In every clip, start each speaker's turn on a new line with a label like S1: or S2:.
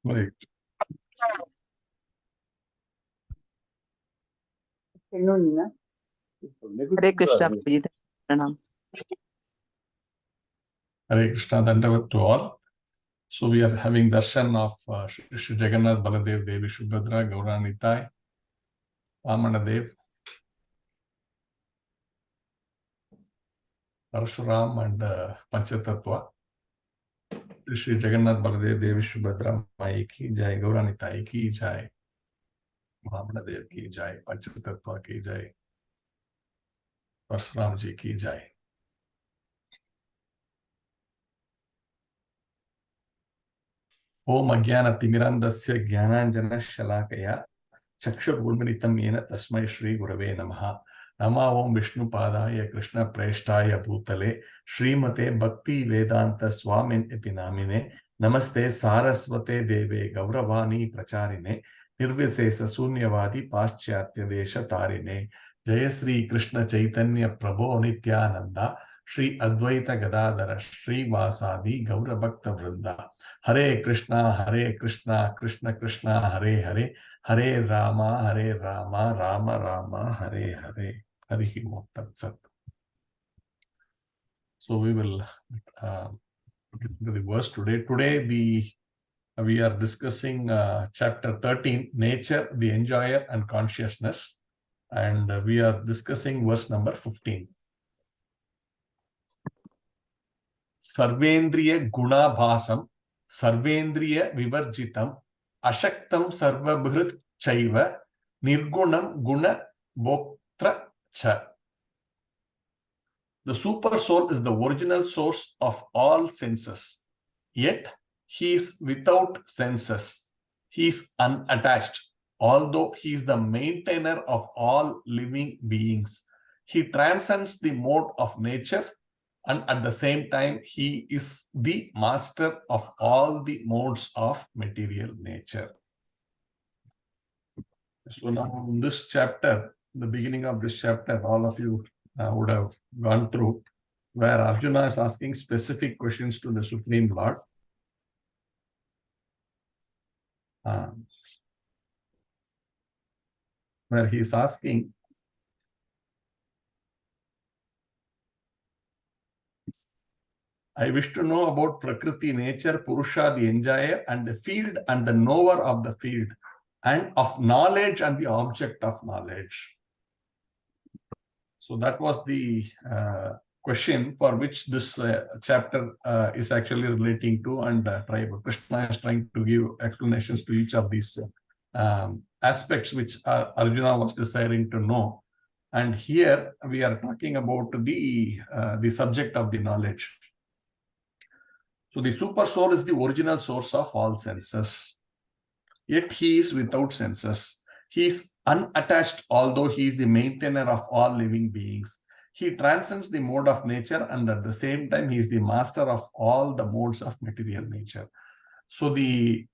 S1: Right.
S2: Hare Krishna, Gita. Pranam.
S1: Hare Krishna, Dandavat to all. So we are having darshan of Shri Jagannath, Baladev, Devi Subhadra, Gauranitai, Vamanadev, Parshuram and Panchatattva. Shri Jagannath, Baladev, Devi Subhadra, Mai ki jai, Gauranitai ki jai, Vamanadev ki jai, Panchatattva ki jai, Parshuram ji ki jai. Om Ajnana Timirandasya Jnananjana Shalakaya Chakshurgulmanitam Yena Tasmai Shri Gurave Namaha. Nama Om Vishnu Padaya Krishna Preshtaya Bhutale Srimate Bhakti Vedanta Swamin Iti Namine Namaste Saraswate Deve Gauravani Pracharine Nirvisesa Sunyavadi Paschatya Desha Tarine Jaya Sri Krishna Chaitanya Prabho Nityananda Shri Advaita Gadadara Shri Vasadi Gaura Bhakta Vrinda Hare Krishna, Krishna Krishna, Hare Hare, Hare Rama, Rama Rama, Hare Hare. Hari Om Tat Sat. So we will get into the verse today. Today we are discussing chapter 13, Nature, the Enjoyer and Consciousness. And we are discussing verse number 15. Sarvendriya Guna Bhasam Sarvendriya Vivarjitam Ashaktam Sarvabhrit Chaiva Nirgunam Guna Bhoktra Cha. The super soul is the original source of all senses, yet he is without senses. He is unattached, although he is the maintainer of all living beings. He transcends the mode of nature, and at the same time, he is the master of all the modes of material nature. So now in this chapter, the beginning of this chapter, all of you would have gone through, where Arjuna is asking specific questions to the Supreme Lord. Where he is asking, I wish to know about Prakriti, nature, Purusha, the enjoyer, and the field and the knower of the field, and of knowledge and the object of knowledge. So that was the question for which this chapter is actually relating to, and Krishna is trying to give explanations to each of these aspects which Arjuna was desiring to know. And here we are talking about the subject of the knowledge. So the super soul is the original source of all senses, yet he is without senses. He is unattached, although he is the maintainer of all living beings. He transcends the mode of nature, and at the same time, he is the master of all the modes of material nature. So the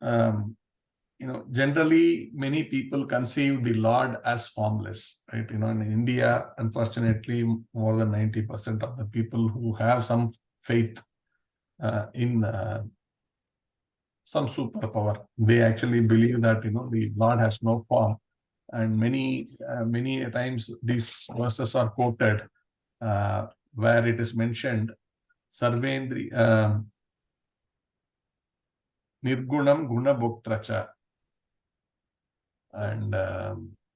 S1: generally many people conceive the Lord as formless, right? In India, unfortunately, more than 90% of the people who have some faith in some superpower, they actually believe that the Lord has no form. And many times these verses are quoted where it is mentioned Sarvendri Nirgunam Guna Bhoktracha. And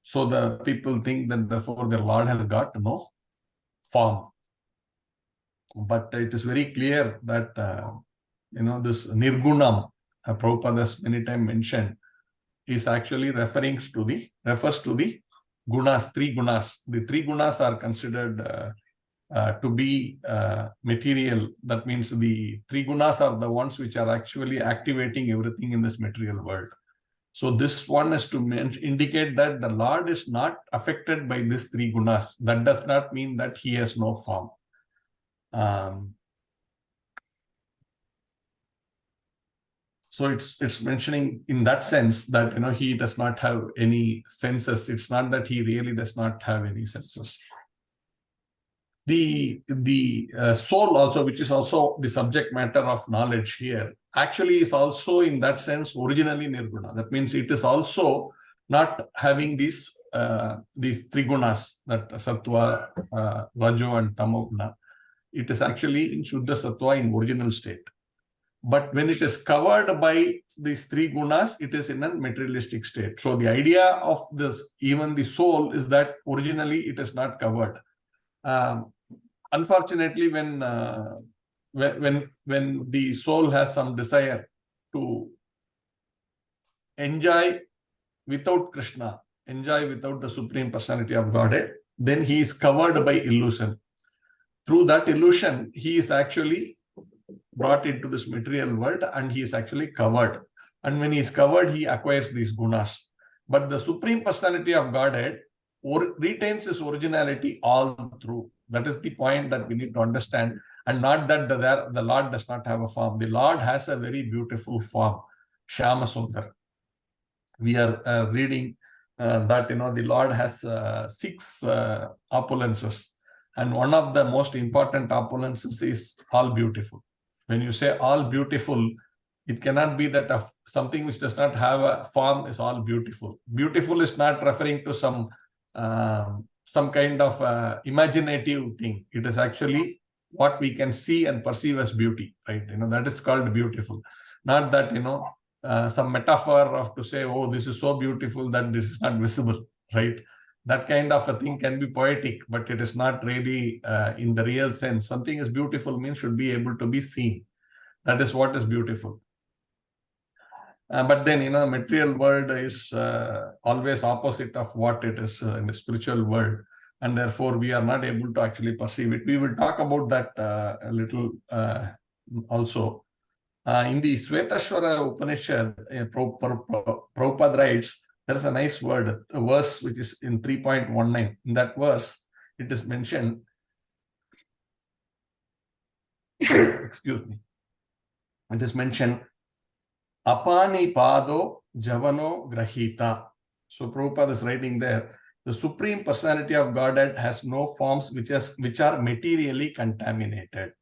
S1: so the people think that therefore their Lord has got no form. But it is very clear that this Nirgunam, Prabhupada has many times mentioned, is actually refers to the gunas, three gunas. The three gunas are considered to be material. That means the three gunas are the ones which are actually activating everything in this material world. So this one is to indicate that the Lord is not affected by these three gunas. That does not mean that he has no form. So it's mentioning in that sense that he does not have any senses. It's not that he really does not have any senses. The soul also, which is also the subject matter of knowledge here, actually is also in that sense originally nirguna. That means it is also not having these three gunas, that sattva, rajo and tamoguna. It is actually in Shuddha Sattva in original state. But when it is covered by these three gunas, it is in a materialistic state. So the idea of this, even the soul, is that originally it is not covered. Unfortunately, when the soul has some desire to enjoy without Krishna, enjoy without the Supreme Personality of Godhead, then he is covered by illusion. Through that illusion, he is actually brought into this material world and he is actually covered. And when he is covered, he acquires these gunas. But the Supreme Personality of Godhead retains his originality all through. That is the point that we need to understand. And not that the Lord does not have a form. The Lord has a very beautiful form, Shyama Sundar. We are reading that the Lord has 6 opulences. And one of the most important opulences is all beautiful. When you say all beautiful, it cannot be that something which does not have a form is all beautiful. Beautiful is not referring to some kind of imaginative thing. It is actually what we can see and perceive as beauty, right? That is called beautiful. Not that, some metaphor of to say, oh, this is so beautiful that this is not visible, right? That kind of a thing can be poetic, but it is not really in the real sense. Something is beautiful means should be able to be seen. That is what is beautiful. But then, material world is always opposite of what it is in the spiritual world. And therefore, we are not able to actually perceive it. We will talk about that a little also. In the Svetashvara Upanishad, Prabhupada writes, there is a nice word, a verse which is in 3.19. In that verse, it is mentioned, excuse me, it is mentioned, Apani Pado Javano Grahita. So Prabhupada is writing there, the Supreme Personality of Godhead has no forms which are materially contaminated.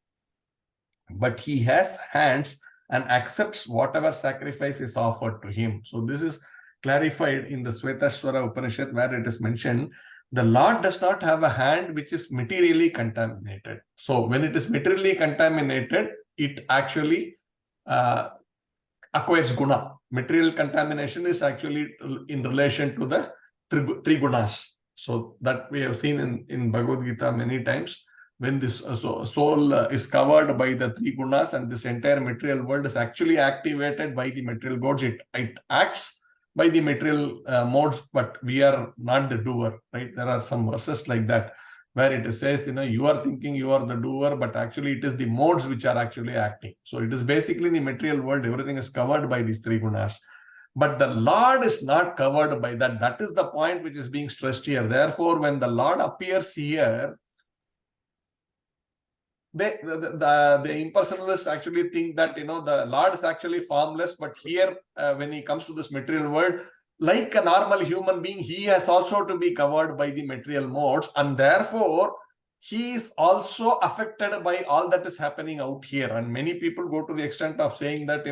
S1: But he has hands and accepts whatever sacrifice is offered to him. So this is clarified in the Svetashvara Upanishad, where it is mentioned, the Lord does not have a hand which is materially contaminated. So when it is materially contaminated, it actually acquires guna. Material contamination is actually in relation to the three gunas. So that we have seen in Bhagavad Gita many times. When this soul is covered by the three gunas and this entire material world is actually activated by the material gods, it acts by the material modes, but we are not the doer, right? There are some verses like that where it says, you are thinking you are the doer, but actually it is the modes which are actually acting. So it is basically the material world, everything is covered by these three gunas. But the Lord is not covered by that. That is the point which is being stressed here. Therefore, when the Lord appears here, the impersonalists actually think that the Lord is actually formless, but here when he comes to this material world, like a normal human being, he has also to be covered by the material modes, and therefore he is also affected by all that is happening out here. And many people go to the extent of saying that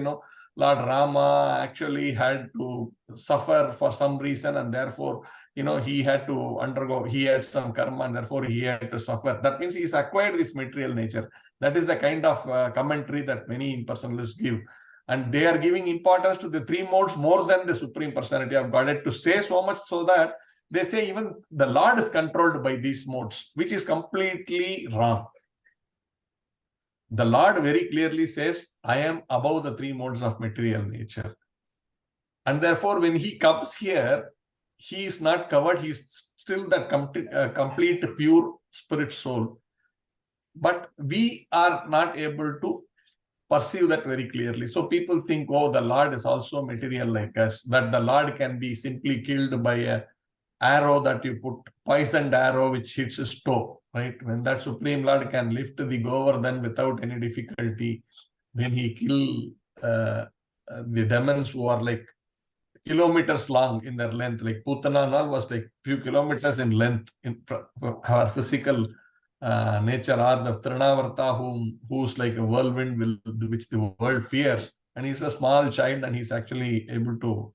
S1: Lord Rama actually had to suffer for some reason, and therefore he had to undergo, he had some karma, and therefore he had to suffer. That means he's acquired this material nature. That is the kind of commentary that many impersonalists give. And they are giving importance to the three modes more than the Supreme Personality of Godhead, to say so much so that they say even the Lord is controlled by these modes, which is completely wrong. The Lord very clearly says, I am above the three modes of material nature. And therefore, when he comes here, he is not covered. He is still that complete pure spirit soul. But we are not able to perceive that very clearly. So people think, oh, the Lord is also material like us, that the Lord can be simply killed by a arrow that you put, poisoned arrow which hits his toe, right? When that Supreme Lord can lift the Govardhan without any difficulty, when he killed the demons who are like kilometers long in their length, like Putana and all was like few kilometers in length in her physical nature, or the Trinavarta who's like a whirlwind which the world fears. and he's a small child and he's actually able to